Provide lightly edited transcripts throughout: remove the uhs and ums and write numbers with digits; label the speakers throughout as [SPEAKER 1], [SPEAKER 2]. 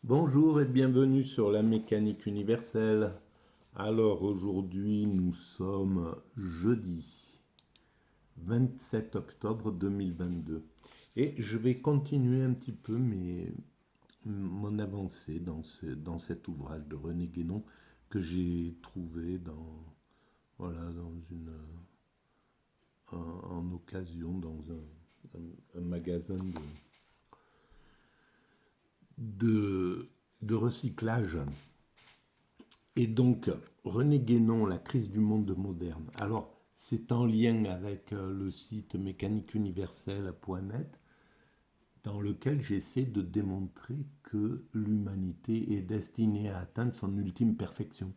[SPEAKER 1] Bonjour et bienvenue sur la mécanique universelle. Alors aujourd'hui nous sommes jeudi 27 octobre 2022 et je vais continuer un petit peu mon avancée dans cet ouvrage de René Guénon que j'ai trouvé en occasion dans un magasin de recyclage. Et donc, René Guénon, La crise du monde moderne. Alors, c'est en lien avec le site mécaniqueuniverselle.net dans lequel j'essaie de démontrer que l'humanité est destinée à atteindre son ultime perfection.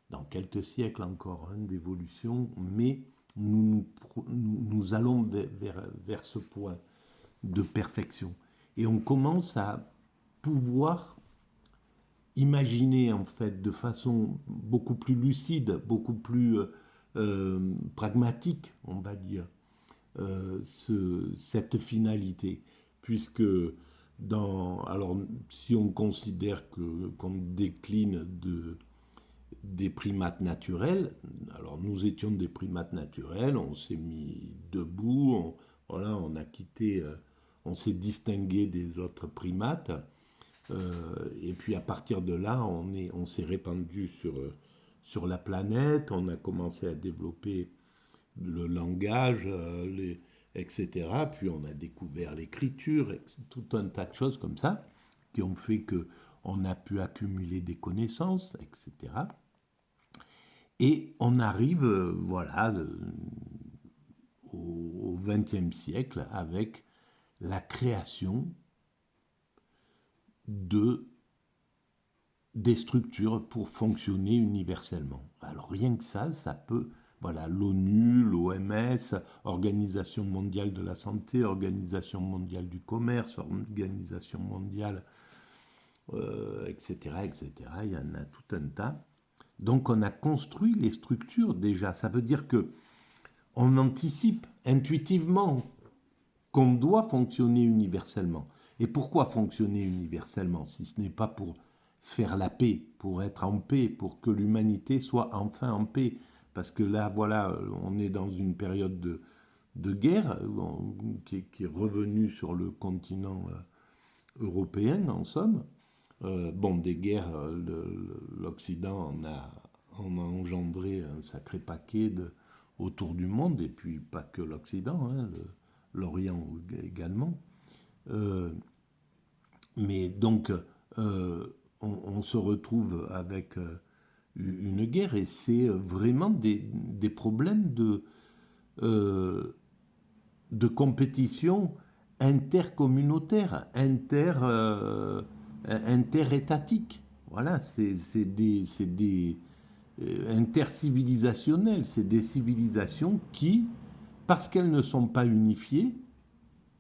[SPEAKER 1] Dans quelques siècles encore d'évolution, mais nous allons vers ce point de perfection. Et on commence à pouvoir imaginer en fait de façon beaucoup plus lucide, beaucoup plus pragmatique, on va dire, cette finalité, puisque alors si on considère qu'on décline des primates naturels, alors nous étions des primates naturels, on s'est mis debout, on a quitté, on s'est distingué des autres primates. Et puis à partir de là, on s'est répandu sur la planète, on a commencé à développer le langage, etc. Puis on a découvert l'écriture, tout un tas de choses comme ça, qui ont fait qu'on a pu accumuler des connaissances, etc. Et on arrive, au XXe siècle avec la création des structures pour fonctionner universellement. Alors rien que ça peut, voilà, l'ONU, l'OMS, Organisation mondiale de la santé, Organisation mondiale du commerce, Organisation mondiale, etc., etc. Il y en a tout un tas. Donc on a construit les structures déjà. Ça veut dire que on anticipe intuitivement qu'on doit fonctionner universellement. Et pourquoi fonctionner universellement si ce n'est pas pour faire la paix, pour être en paix, pour que l'humanité soit enfin en paix? Parce que là, voilà, on est dans une période de guerre qui est revenue sur le continent européen, en somme. Des guerres, l'Occident en a engendré un sacré paquet autour du monde, et puis pas que l'Occident, l'Orient également. Euh, mais donc, on se retrouve avec une guerre, et c'est vraiment des problèmes de compétition intercommunautaire, interétatique. Voilà, c'est des intercivilisationnels, c'est des civilisations qui, parce qu'elles ne sont pas unifiées,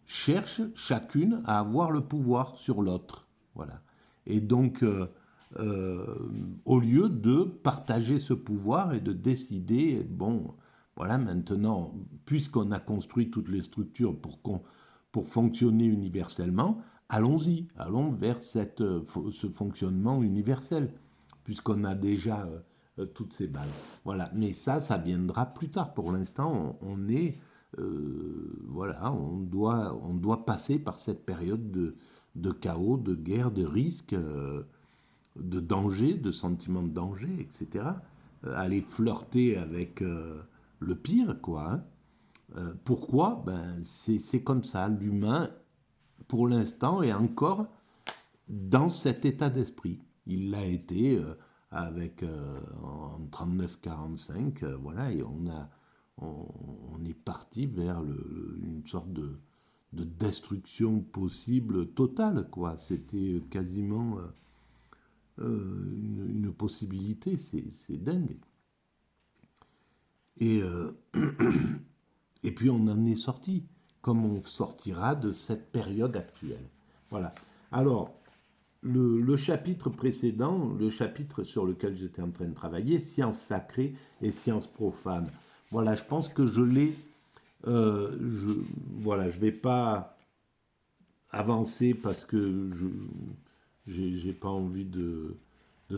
[SPEAKER 1] cherchent chacune à avoir le pouvoir sur l'autre. Voilà. Et donc, au lieu de partager ce pouvoir et de décider, bon, voilà, maintenant, puisqu'on a construit toutes les structures pour fonctionner universellement, allons-y, allons vers ce fonctionnement universel, puisqu'on a déjà toutes ces bases. Voilà, mais ça viendra plus tard. Pour l'instant, on est voilà, on doit passer par cette période de chaos, de guerre, de risque, de danger, de sentiment de danger, etc. Aller flirter avec le pire, quoi. Pourquoi? C'est comme ça. L'humain, pour l'instant, est encore dans cet état d'esprit. Il l'a été en 39-45, voilà, et on est parti vers une sorte de destruction possible totale, quoi. C'était quasiment une possibilité, c'est dingue. Et, et puis on en est sorti, comme on sortira de cette période actuelle. Voilà. Alors, le chapitre précédent, le chapitre sur lequel j'étais en train de travailler, sciences sacrées et sciences profanes. Voilà, je pense que je l'ai. Je vais pas avancer parce que j'ai pas envie de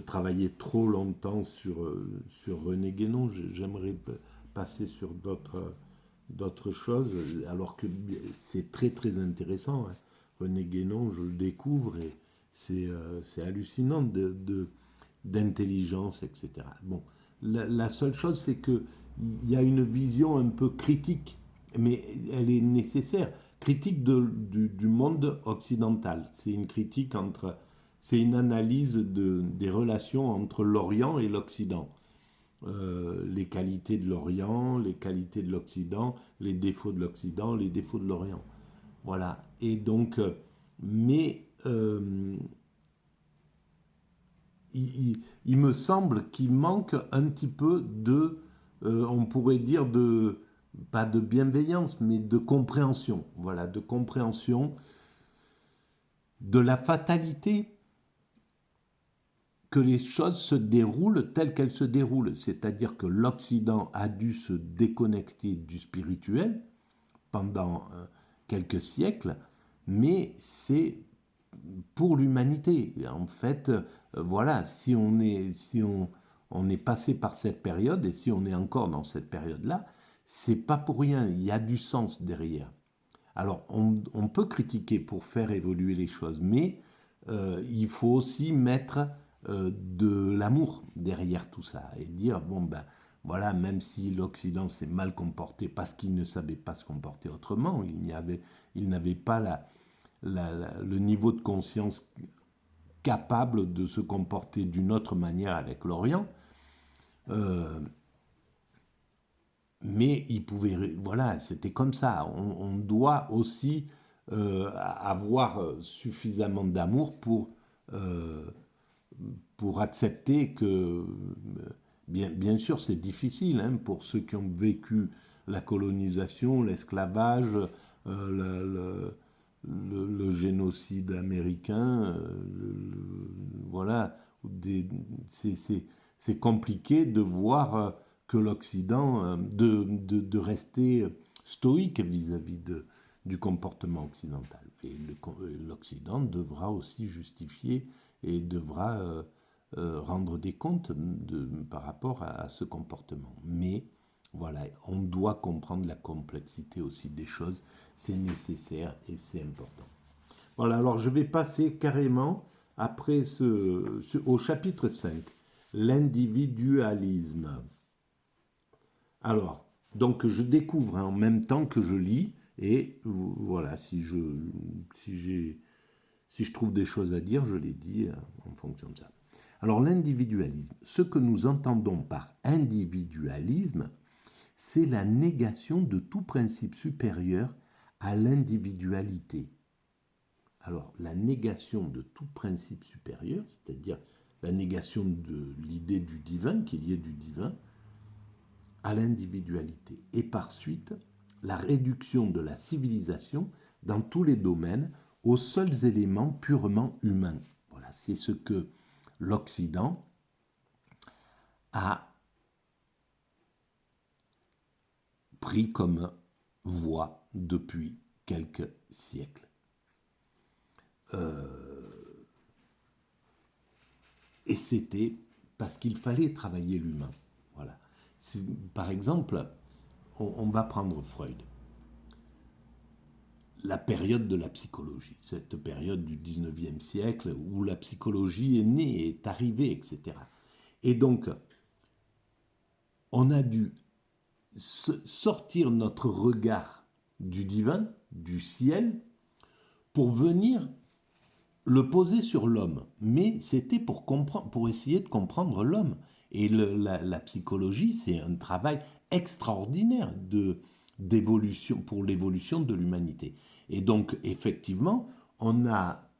[SPEAKER 1] travailler trop longtemps sur René Guénon. J'aimerais passer sur d'autres choses, alors que c'est très très intéressant, hein. René Guénon, je le découvre et c'est hallucinant d'intelligence, etc. Bon, la seule chose, c'est qu'il y a une vision un peu critique, mais elle est nécessaire. Critique du monde occidental. C'est une critique c'est une analyse des relations entre l'Orient et l'Occident. Les qualités de l'Orient, les qualités de l'Occident, les défauts de l'Occident, les défauts de l'Orient. Voilà. Et donc, mais il me semble qu'il manque un petit peu on pourrait dire pas de bienveillance, mais de compréhension. Voilà, de compréhension de la fatalité que les choses se déroulent telles qu'elles se déroulent. C'est-à-dire que l'Occident a dû se déconnecter du spirituel pendant quelques siècles, mais c'est pour l'humanité. En fait, voilà, on est passé par cette période, et si on est encore dans cette période-là, c'est pas pour rien, il y a du sens derrière. Alors, on peut critiquer pour faire évoluer les choses, mais il faut aussi mettre de l'amour derrière tout ça et dire, bon, ben voilà, même si l'Occident s'est mal comporté parce qu'il ne savait pas se comporter autrement, il n'avait pas le niveau de conscience capable de se comporter d'une autre manière avec l'Orient, mais il pouvait, voilà, c'était comme ça. On doit aussi avoir suffisamment d'amour pour accepter que, bien sûr, c'est difficile, hein, pour ceux qui ont vécu la colonisation, l'esclavage, le génocide américain, voilà, c'est compliqué de voir que l'Occident, de rester stoïque vis-à-vis du comportement occidental. Et l'Occident devra aussi justifier et devra rendre des comptes par rapport à ce comportement. Mais voilà, on doit comprendre la complexité aussi des choses, c'est nécessaire et c'est important. Voilà, alors je vais passer carrément après au chapitre 5, l'individualisme. Alors, donc je découvre en même temps que je lis, et voilà, si je trouve des choses à dire, je les dis en fonction de ça. Alors l'individualisme, ce que nous entendons par individualisme, c'est la négation de tout principe supérieur à l'individualité. Alors la négation de tout principe supérieur, c'est-à-dire la négation de l'idée du divin, qu'il y ait du divin, à l'individualité. Et par suite, la réduction de la civilisation dans tous les domaines aux seuls éléments purement humains. Voilà, c'est ce que l'Occident a pris comme voie depuis quelques siècles. Et c'était parce qu'il fallait travailler l'humain. Voilà. Par exemple, on va prendre Freud. La période de la psychologie, cette période du 19e siècle où la psychologie est née, est arrivée, etc. Et donc, on a dû sortir notre regard du divin, du ciel, pour venir le poser sur l'homme. Mais c'était pour essayer de comprendre l'homme. Et la psychologie, c'est un travail extraordinaire d'évolution, pour l'évolution de l'humanité. Et donc, effectivement, on a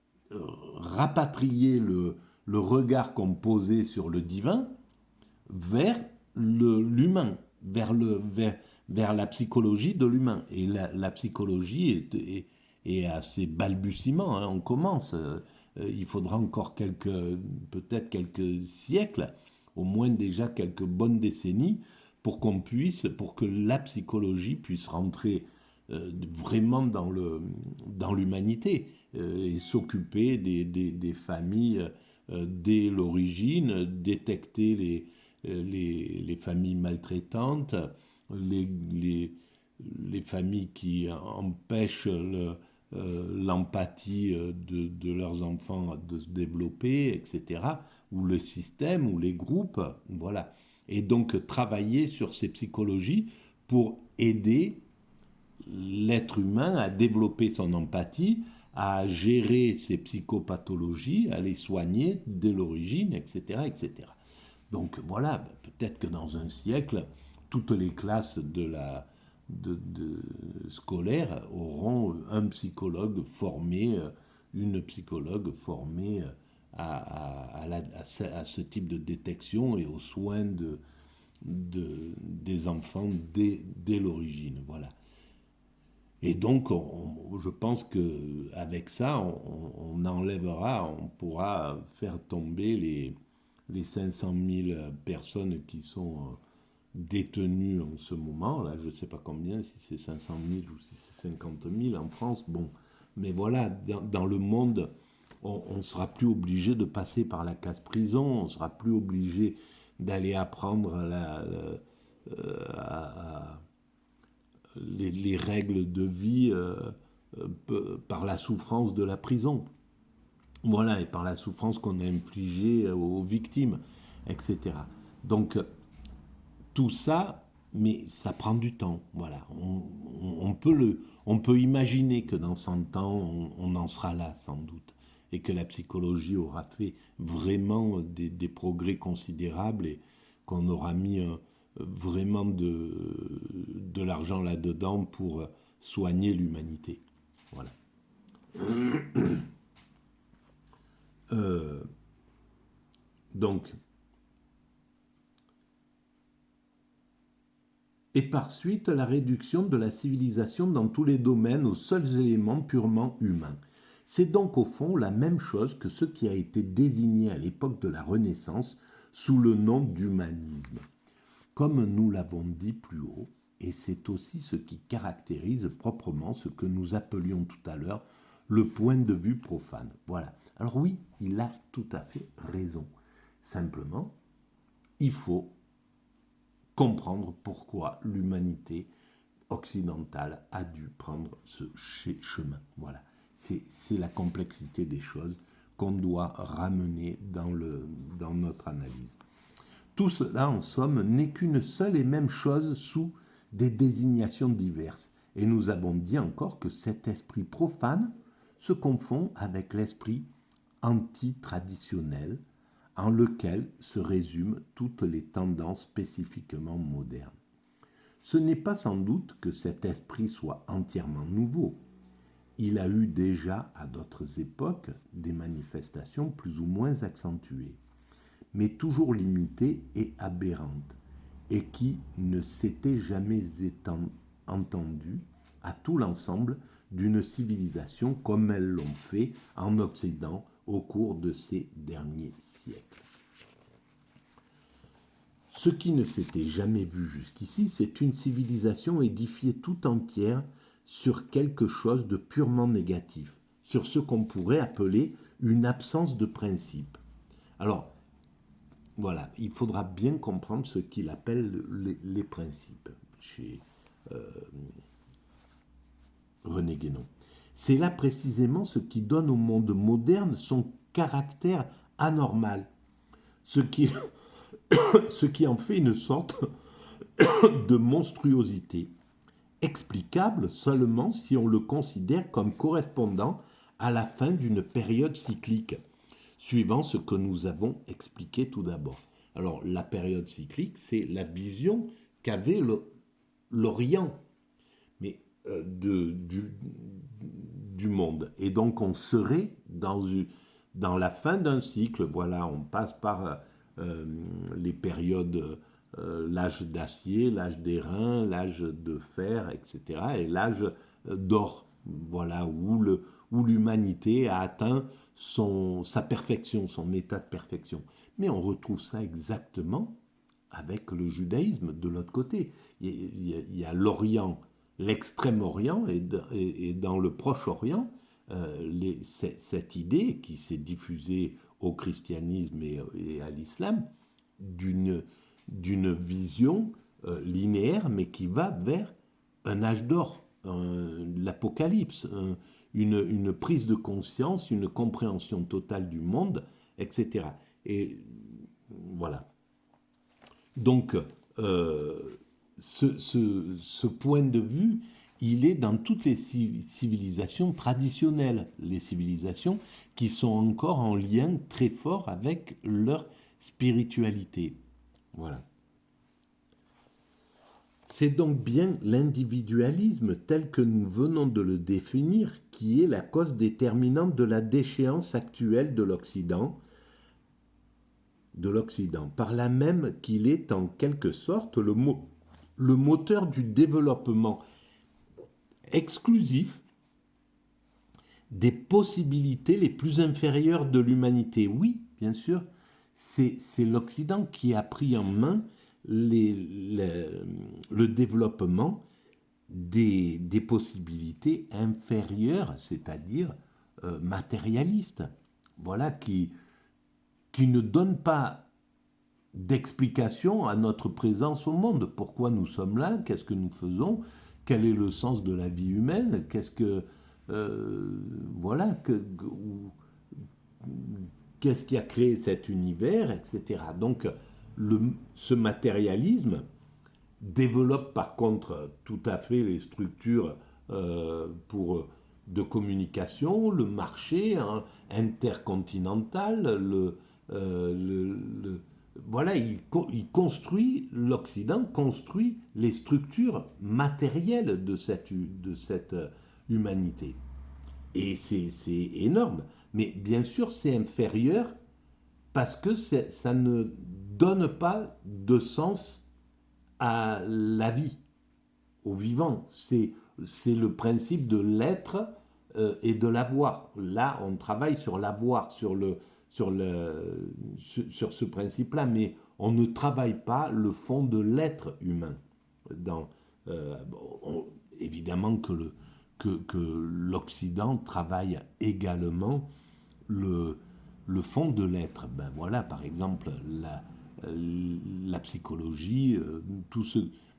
[SPEAKER 1] rapatrié le regard qu'on posait sur le divin vers l'humain, vers la psychologie de l'humain. Et la psychologie est à ses balbutiements, hein, on commence. Il faudra encore peut-être quelques siècles, au moins déjà quelques bonnes décennies, pour que la psychologie puisse rentrer vraiment dans l'humanité. et s'occuper des familles dès l'origine, détecter les familles maltraitantes, les, les, les familles qui empêchent l'empathie de leurs enfants de se développer, etc., ou le système, ou les groupes, voilà. Et donc travailler sur ces psychologies pour aider l'être humain à développer son empathie, à gérer ses psychopathologies, à les soigner dès l'origine, etc., etc. Donc voilà, peut-être que dans un siècle, toutes les classes de scolaires auront un psychologue formé, une psychologue formée à ce type de détection et aux soins des enfants dès l'origine. Voilà. Et donc, je pense qu'avec ça, on enlèvera, on pourra faire tomber les 500 000 personnes qui sont détenues en ce moment. Là, je ne sais pas combien, si c'est 500 000 ou si c'est 50 000 en France. Bon, mais voilà, dans le monde, on ne sera plus obligé de passer par la case prison, on ne sera plus obligé d'aller apprendre à les règles de vie par la souffrance de la prison. Voilà, et par la souffrance qu'on a infligée aux victimes, etc. Donc, tout ça, mais ça prend du temps. Voilà. On peut imaginer que dans 100 ans, on en sera là, sans doute, et que la psychologie aura fait vraiment des progrès considérables et qu'on aura mis vraiment de l'argent là-dedans pour soigner l'humanité. Voilà. Donc, et par suite la réduction de la civilisation dans tous les domaines aux seuls éléments purement humains. C'est donc au fond la même chose que ce qui a été désigné à l'époque de la Renaissance sous le nom d'humanisme. Comme nous l'avons dit plus haut, et c'est aussi ce qui caractérise proprement ce que nous appelions tout à l'heure le point de vue profane. Voilà. Alors oui, il a tout à fait raison. Simplement, il faut comprendre pourquoi l'humanité occidentale a dû prendre ce chemin. Voilà. C'est la complexité des choses qu'on doit ramener dans notre analyse. Tout cela, en somme, n'est qu'une seule et même chose sous des désignations diverses. Et nous avons dit encore que cet esprit profane se confond avec l'esprit anti-traditionnel, en lequel se résument toutes les tendances spécifiquement modernes. Ce n'est pas sans doute que cet esprit soit entièrement nouveau. Il a eu déjà, à d'autres époques, des manifestations plus ou moins accentuées, mais toujours limitées et aberrantes, et qui ne s'étaient jamais entendues à tout l'ensemble d'une civilisation comme elles l'ont fait en Occident au cours de ces derniers siècles. Ce qui ne s'était jamais vu jusqu'ici, c'est une civilisation édifiée tout entière sur quelque chose de purement négatif, sur ce qu'on pourrait appeler une absence de principe. Alors, voilà, il faudra bien comprendre ce qu'il appelle les principes chez René Guénon. C'est là précisément ce qui donne au monde moderne son caractère anormal, ce qui en fait une sorte de monstruosité, explicable seulement si on le considère comme correspondant à la fin d'une période cyclique, suivant ce que nous avons expliqué tout d'abord. Alors, la période cyclique, c'est la vision qu'avait l'Orient du monde. Et donc, on serait dans la fin d'un cycle. Voilà, on passe par les périodes, l'âge d'acier, l'âge d'airain, l'âge de fer, etc. et l'âge d'or. Voilà, où l'humanité a atteint sa perfection, son état de perfection. Mais on retrouve ça exactement avec le judaïsme de l'autre côté. Il y a l'Orient, l'extrême-Orient, et dans le Proche-Orient, cette idée qui s'est diffusée au christianisme et à l'islam d'une vision linéaire, mais qui va vers un âge d'or, l'apocalypse, une prise de conscience, une compréhension totale du monde, etc. Et voilà. Donc, ce point de vue, il est dans toutes les civilisations traditionnelles, les civilisations qui sont encore en lien très fort avec leur spiritualité. Voilà. C'est donc bien l'individualisme tel que nous venons de le définir qui est la cause déterminante de la déchéance actuelle de l'Occident, par là même qu'il est en quelque sorte le moteur du développement exclusif des possibilités les plus inférieures de l'humanité. Oui, bien sûr, c'est l'Occident qui a pris en main le développement des possibilités inférieures, c'est-à-dire matérialistes, voilà, qui ne donnent pas d'explication à notre présence au monde. Pourquoi nous sommes là? Qu'est-ce que nous faisons? Quel est le sens de la vie humaine? Voilà, qu'est-ce qui a créé cet univers, etc. Donc, ce matérialisme développe par contre tout à fait les structures de communication, le marché intercontinental, voilà, construit, l'Occident construit les structures matérielles de cette humanité. Et c'est énorme. Mais bien sûr, c'est inférieur parce que ça ne donne pas de sens à la vie, au vivant. C'est le principe de l'être et de l'avoir. Là, on travaille sur l'avoir, sur ce principe-là, mais on ne travaille pas le fond de l'être humain. Dans, évidemment que l'Occident travaille également le fond de l'être. Ben voilà, par exemple, la psychologie,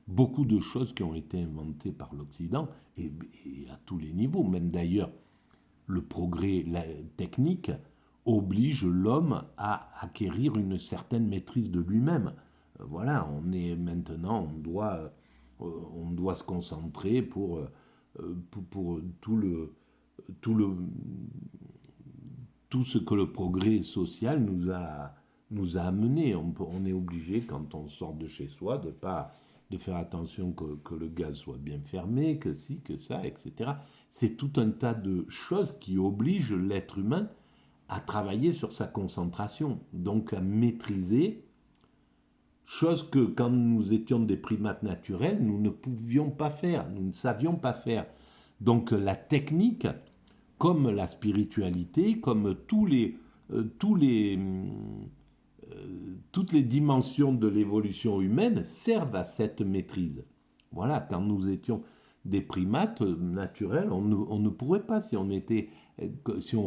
[SPEAKER 1] beaucoup de choses qui ont été inventées par l'Occident, et à tous les niveaux, même d'ailleurs, le progrès technique oblige l'homme à acquérir une certaine maîtrise de lui-même. Voilà, on doit se concentrer pour tout ce que le progrès social nous a amené. On est obligé, quand on sort de chez soi, de faire attention que le gaz soit bien fermé, que ci, que ça, etc. C'est tout un tas de choses qui obligent l'être humain à travailler sur sa concentration, donc à maîtriser, chose que quand nous étions des primates naturels, nous ne pouvions pas faire, nous ne savions pas faire. Donc la technique, comme la spiritualité, comme toutes les dimensions de l'évolution humaine servent à cette maîtrise. Voilà, quand nous étions des primates naturels, on ne pourrait pas, si on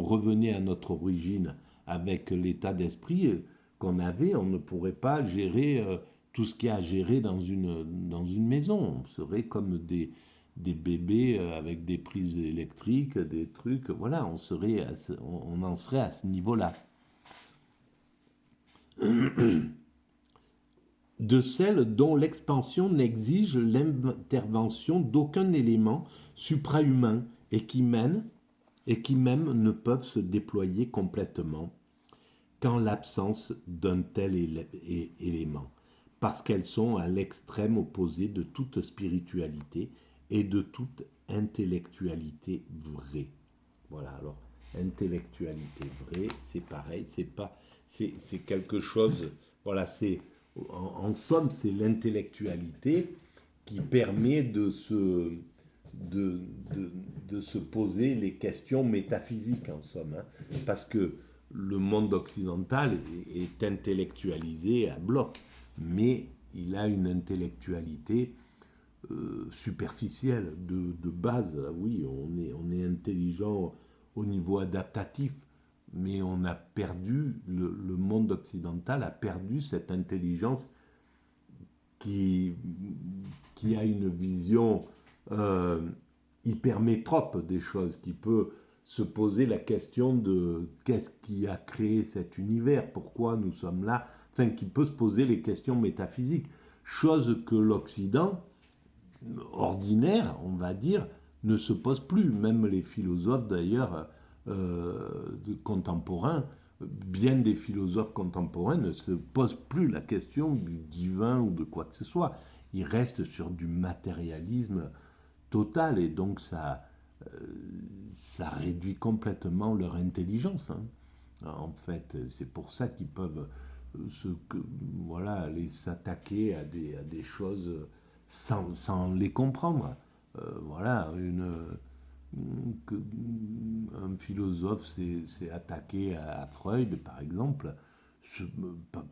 [SPEAKER 1] revenait à notre origine avec l'état d'esprit qu'on avait, on ne pourrait pas gérer tout ce qu'il y a à gérer dans une maison. On serait comme des bébés avec des prises électriques, des trucs, voilà, on en serait à ce niveau-là. De celles dont l'expansion n'exige l'intervention d'aucun élément suprahumain et qui même ne peuvent se déployer complètement qu'en l'absence d'un tel élément, parce qu'elles sont à l'extrême opposé de toute spiritualité et de toute intellectualité vraie. Voilà, alors, intellectualité vraie, c'est pareil, c'est quelque chose, voilà, en somme, c'est l'intellectualité qui permet de se poser les questions métaphysiques, en somme, hein, parce que le monde occidental est intellectualisé à bloc, mais il a une intellectualité superficielle, de base. Oui, on est intelligent au niveau adaptatif, mais on a perdu, le monde occidental a perdu cette intelligence qui, qui a une vision euh, hypermétrope des choses, qui peut se poser la question de qu'est-ce qui a créé cet univers, pourquoi nous sommes là, enfin qui peut se poser les questions métaphysiques, chose que l'Occident ordinaire, on va dire, ne se pose plus. Même les philosophes d'ailleurs contemporains, bien des philosophes contemporains ne se posent plus la question du divin ou de quoi que ce soit. Ils restent sur du matérialisme total et donc ça réduit complètement leur intelligence. Hein. En fait, c'est pour ça qu'ils peuvent se, que, voilà, aller s'attaquer à des choses sans les comprendre. Voilà, un philosophe s'est attaqué à Freud, par exemple,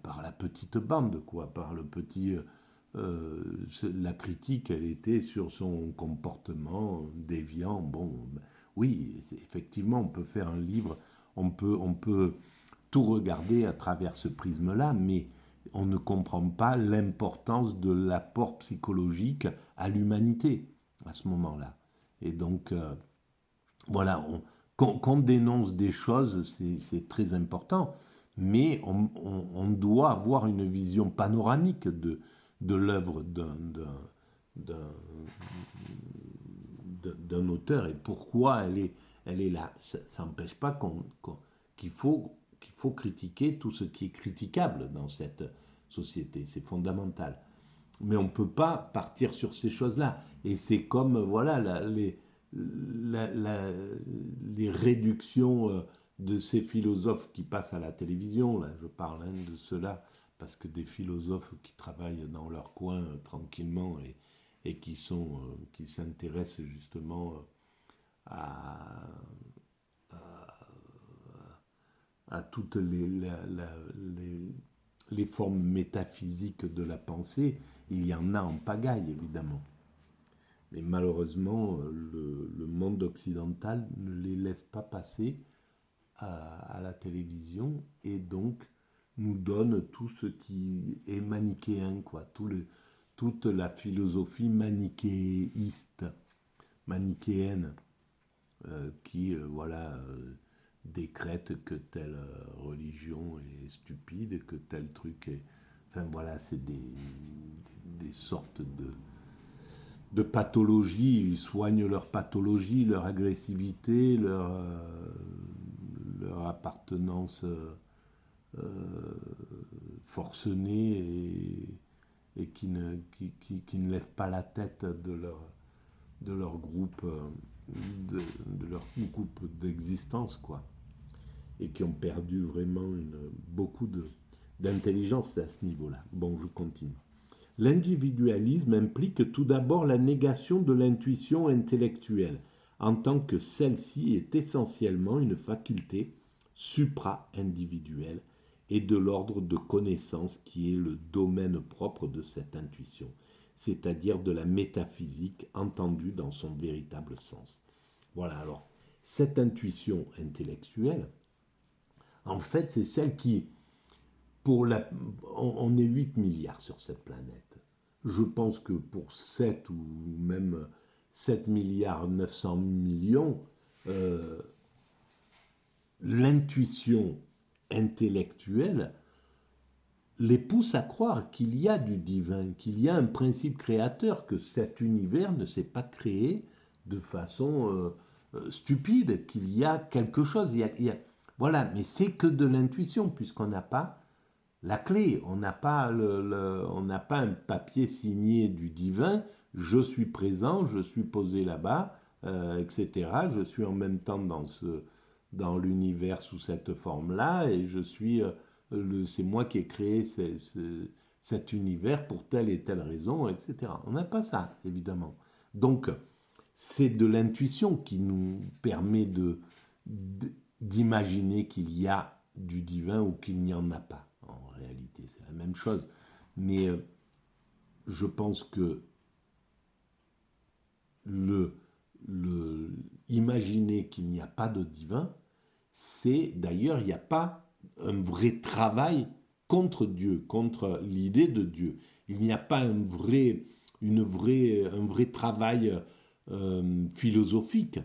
[SPEAKER 1] par la petite bande, quoi, par le petit. La critique, elle était sur son comportement déviant. Bon, oui, effectivement, on peut faire un livre, on peut tout regarder à travers ce prisme-là, mais on ne comprend pas l'importance de l'apport psychologique à l'humanité à ce moment-là. Et donc, voilà, qu'on dénonce des choses, c'est très important, mais on doit avoir une vision panoramique de l'œuvre d'un auteur et pourquoi elle est là. Ça n'empêche pas qu'il faut critiquer tout ce qui est critiquable dans cette société, c'est fondamental. Mais on ne peut pas partir sur ces choses-là. Et c'est comme, voilà, les réductions de ces philosophes qui passent à la télévision. Là, je parle de ceux-là, parce que des philosophes qui travaillent dans leur coin tranquillement et qui s'intéressent justement à, à toutes les formes métaphysiques de la pensée, il y en a en pagaille, évidemment. Mais malheureusement, le monde occidental ne les laisse pas passer à la télévision et donc nous donne tout ce qui est manichéen, quoi, toute la philosophie manichéenne, voilà, décrète que telle religion est stupide, que tel truc est... Enfin voilà, c'est des sortes de pathologies. Ils soignent leur pathologie, leur agressivité, leur appartenance forcenée et qui ne lèvent pas la tête de leur groupe de leur groupe d'existence, quoi, et qui ont perdu vraiment beaucoup d'intelligence à ce niveau-là. Bon, je continue. L'individualisme implique tout d'abord la négation de l'intuition intellectuelle, en tant que celle-ci est essentiellement une faculté supra-individuelle et de l'ordre de connaissance qui est le domaine propre de cette intuition, c'est-à-dire de la métaphysique entendue dans son véritable sens. Voilà, alors, cette intuition intellectuelle, en fait, c'est celle qui, on est 8 milliards sur cette planète. Je pense que pour 7 ou même 7 milliards 900 millions, l'intuition intellectuelle les pousse à croire qu'il y a du divin, qu'il y a un principe créateur, que cet univers ne s'est pas créé de façon stupide, qu'il y a quelque chose. Voilà, mais c'est que de l'intuition, puisqu'on n'a pas la clé, on n'a pas, on n'a pas un papier signé du divin, je suis présent, je suis posé là-bas, etc. Je suis en même temps dans l'univers sous cette forme-là, et je suis, c'est moi qui ai créé cet univers pour telle et telle raison, etc. On n'a pas ça, évidemment. Donc, c'est de l'intuition qui nous permet d'imaginer qu'il y a du divin ou qu'il n'y en a pas. En réalité, c'est la même chose. Mais je pense que imaginer qu'il n'y a pas de divin, c'est d'ailleurs, il n'y a pas un vrai travail contre Dieu, contre l'idée de Dieu. Il n'y a pas un vrai travail philosophique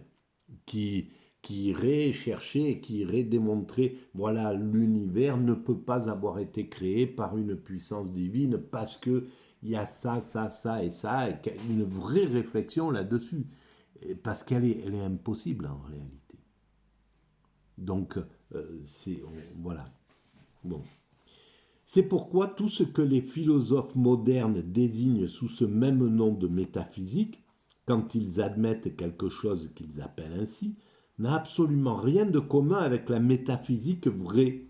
[SPEAKER 1] qui, qui irait chercher, qui irait démontrer, voilà, l'univers ne peut pas avoir été créé par une puissance divine parce que il y a ça, ça, ça et ça, et une vraie réflexion là-dessus, parce elle est impossible en réalité. Donc, voilà. Bon. C'est pourquoi tout ce que les philosophes modernes désignent sous ce même nom de métaphysique, quand ils admettent quelque chose qu'ils appellent ainsi, n'a absolument rien de commun avec la métaphysique vraie.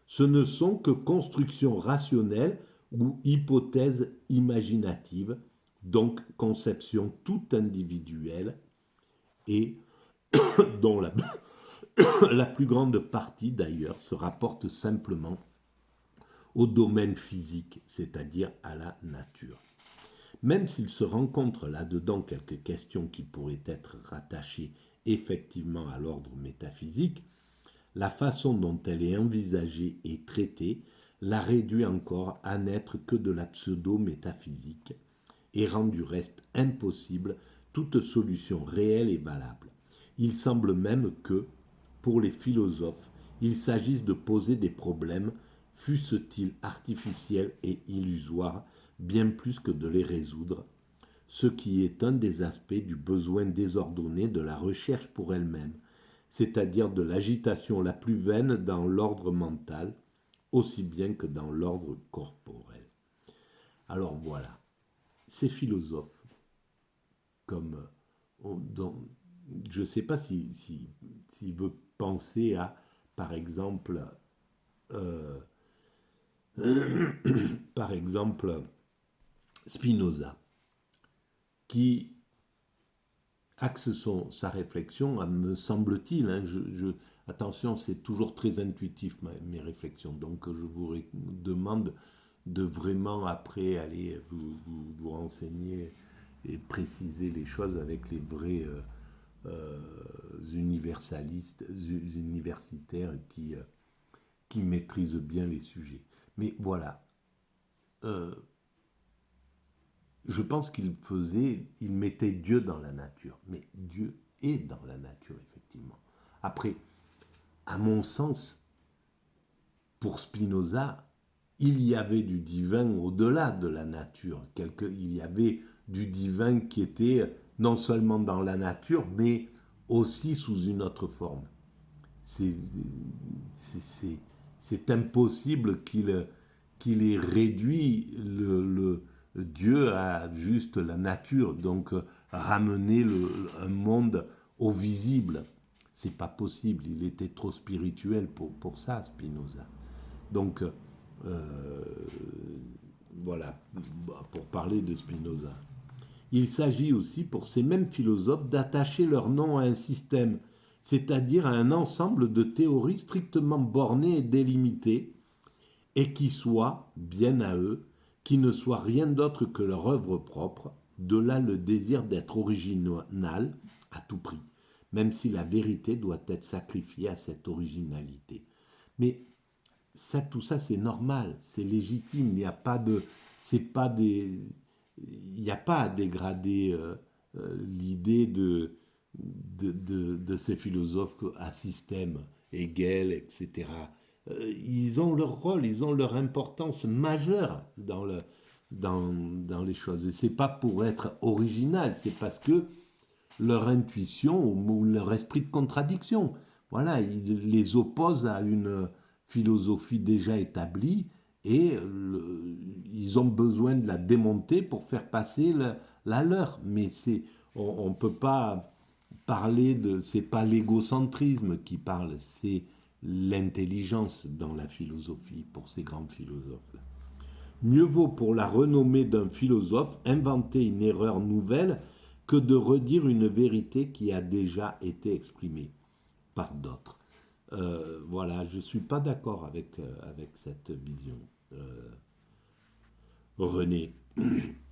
[SPEAKER 1] Ce ne sont que constructions rationnelles ou hypothèses imaginatives, donc conceptions toutes individuelles et dont la plus grande partie d'ailleurs se rapporte simplement au domaine physique, c'est-à-dire à la nature. Même s'il se rencontre là-dedans quelques questions qui pourraient être rattachées effectivement à l'ordre métaphysique, la façon dont elle est envisagée et traitée la réduit encore à n'être que de la pseudo-métaphysique et rend du reste impossible toute solution réelle et valable. Il semble même que, pour les philosophes, il s'agisse de poser des problèmes, fussent-ils artificiels et illusoires, bien plus que de les résoudre, ce qui est un des aspects du besoin désordonné de la recherche pour elle-même, c'est-à-dire de l'agitation la plus vaine dans l'ordre mental, aussi bien que dans l'ordre corporel. Alors voilà, ces philosophes, comme je ne sais pas s'il veut penser à, par exemple, euh, par exemple, Spinoza, qui axe sa réflexion, me semble-t-il, attention, c'est toujours très intuitif mes réflexions, donc je vous demande de vraiment après aller vous renseigner et préciser les choses avec les vrais universalistes, universitaires qui maîtrisent bien les sujets. Mais voilà, euh, je pense il mettait Dieu dans la nature. Mais Dieu est dans la nature, effectivement. Après, à mon sens, pour Spinoza, il y avait du divin au-delà de la nature. Il y avait du divin qui était non seulement dans la nature, mais aussi sous une autre forme. C'est impossible qu'il ait réduit le Dieu à juste la nature, donc ramener un monde au visible. C'est pas possible, il était trop spirituel pour ça, Spinoza. Donc, voilà, pour parler de Spinoza. Il s'agit aussi pour ces mêmes philosophes d'attacher leur nom à un système, c'est-à-dire à un ensemble de théories strictement bornées et délimitées, et qui soient, bien à eux, qui ne soient rien d'autre que leur œuvre propre, de là le désir d'être original à tout prix, même si la vérité doit être sacrifiée à cette originalité. Mais ça, tout ça, c'est normal, c'est légitime. Il n'y a pas de, c'est pas des, il n'y a pas à dégrader l'idée de ces philosophes à système, Hegel, etc. Ils ont leur rôle, ils ont leur importance majeure dans les choses. Et c'est pas pour être original, c'est parce que leur intuition ou leur esprit de contradiction, voilà, ils les opposent à une philosophie déjà établie et ils ont besoin de la démonter pour faire passer la leur. Mais on ne peut pas parler de, c'est pas l'égocentrisme qui parle, c'est l'intelligence dans la philosophie pour ces grands philosophes-là. Mieux vaut pour la renommée d'un philosophe inventer une erreur nouvelle que de redire une vérité qui a déjà été exprimée par d'autres. Voilà, je ne suis pas d'accord avec cette vision. René,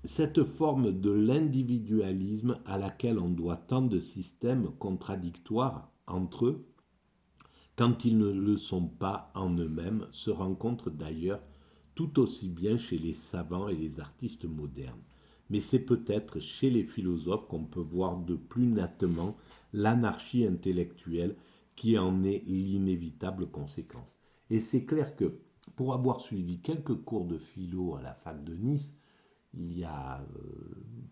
[SPEAKER 1] cette forme de l'individualisme à laquelle on doit tant de systèmes contradictoires entre eux, quand ils ne le sont pas en eux-mêmes, se rencontre d'ailleurs tout aussi bien chez les savants et les artistes modernes. Mais c'est peut-être chez les philosophes qu'on peut voir de plus nettement l'anarchie intellectuelle qui en est l'inévitable conséquence. Et c'est clair que pour avoir suivi quelques cours de philo à la fac de Nice, il y a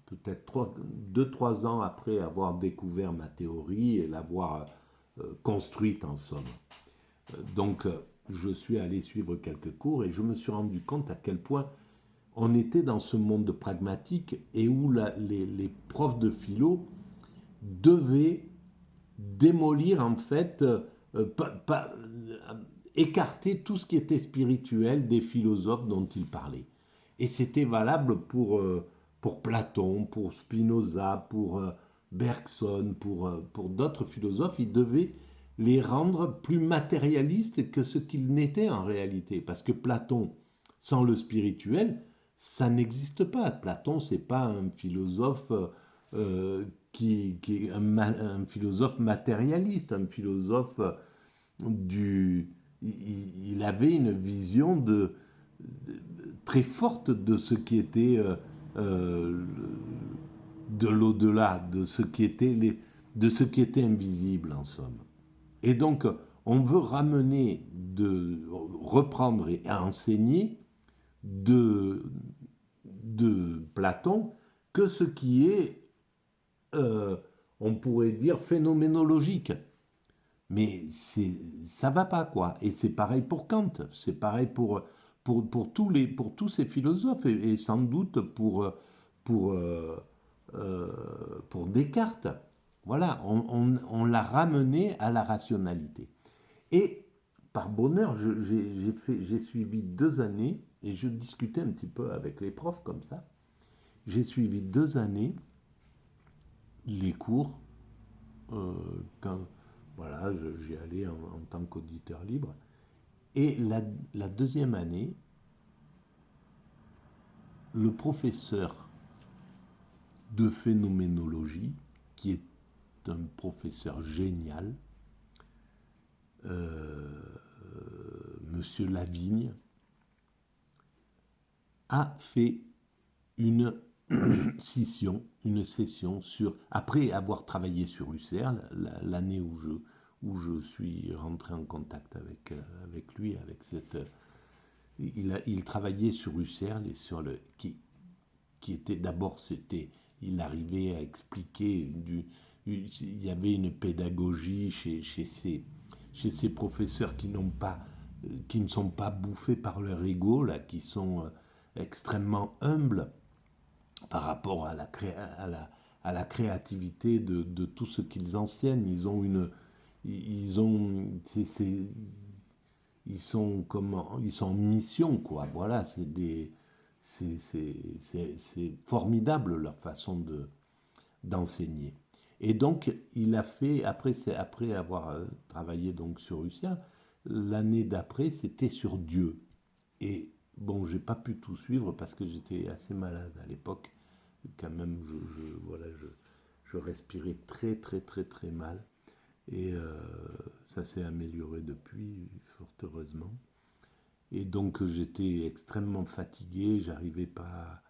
[SPEAKER 1] peut-être 2-3 ans après avoir découvert ma théorie et l'avoir construite en somme. Donc je suis allé suivre quelques cours et je me suis rendu compte à quel point on était dans ce monde pragmatique et où les profs de philo devaient démolir en fait, écarter tout ce qui était spirituel des philosophes dont ils parlaient. Et c'était valable pour Platon, pour Spinoza, pour Bergson, pour d'autres philosophes. Ils devaient les rendre plus matérialistes que ce qu'ils n'étaient en réalité. Parce que Platon, sans le spirituel, ça n'existe pas. Platon, c'est pas un philosophe qui est un philosophe matérialiste, un philosophe du... Il avait une vision très forte de ce qui était de l'au-delà, de ce qui était invisible en somme. Et donc, on veut reprendre et enseigner de, de Platon que ce qui est, on pourrait dire, phénoménologique. Mais ça va pas, quoi. Et c'est pareil pour Kant, c'est pareil pour tous ces philosophes, et sans doute pour, euh, pour Descartes. Voilà, on l'a ramené à la rationalité. Et par bonheur, j'ai suivi 2 années, et je discutais un petit peu avec les profs comme ça. J'ai suivi 2 années les cours euh, quand voilà, j'y allais en tant qu'auditeur libre. Et la deuxième année, le professeur de phénoménologie, qui est un professeur génial, Monsieur Lavigne, a fait une une session après avoir travaillé sur Husserl, l'année où je suis rentré en contact avec lui, il travaillait sur Husserl et qui était d'abord, il arrivait à expliquer, il y avait une pédagogie chez ces professeurs qui ne sont pas bouffés par leur ego, là, qui sont extrêmement humbles par rapport à la créativité de tout ce qu'ils enseignent. Ils ont, ils sont en mission, quoi. Voilà, c'est formidable leur façon d'enseigner. Et donc, il a fait, après avoir travaillé donc sur Husserl, l'année d'après, c'était sur Dieu. Et bon, j'ai pas pu tout suivre parce que j'étais assez malade à l'époque. Quand même, voilà, je respirais très, très, très, très mal. Et ça s'est amélioré depuis, fort heureusement. Et donc, j'étais extrêmement fatigué, j'arrivais pas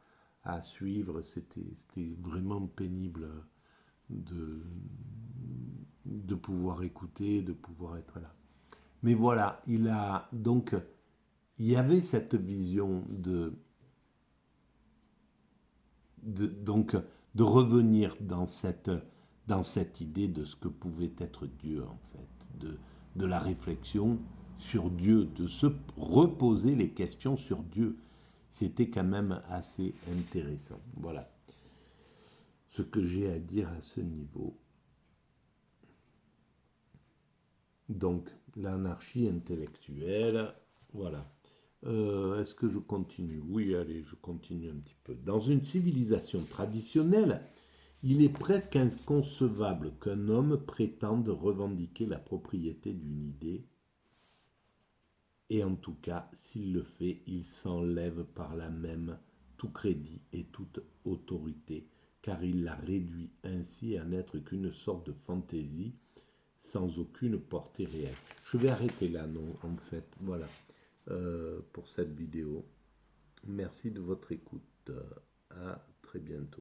[SPEAKER 1] à suivre. C'était vraiment pénible de, de pouvoir écouter, de pouvoir être là. Mais voilà, il y avait cette vision donc, de revenir dans cette idée de ce que pouvait être Dieu, en fait, de la réflexion sur Dieu, de se reposer les questions sur Dieu. C'était quand même assez intéressant. Voilà ce que j'ai à dire à ce niveau. Donc, l'anarchie intellectuelle, voilà. Est-ce que je continue? Oui, allez, je continue un petit peu. Dans une civilisation traditionnelle, il est presque inconcevable qu'un homme prétende revendiquer la propriété d'une idée, et en tout cas, s'il le fait, il s'enlève par là même tout crédit et toute autorité, car il la réduit ainsi à n'être qu'une sorte de fantaisie sans aucune portée réelle. Je vais arrêter là, non, en fait, voilà, pour cette vidéo. Merci de votre écoute.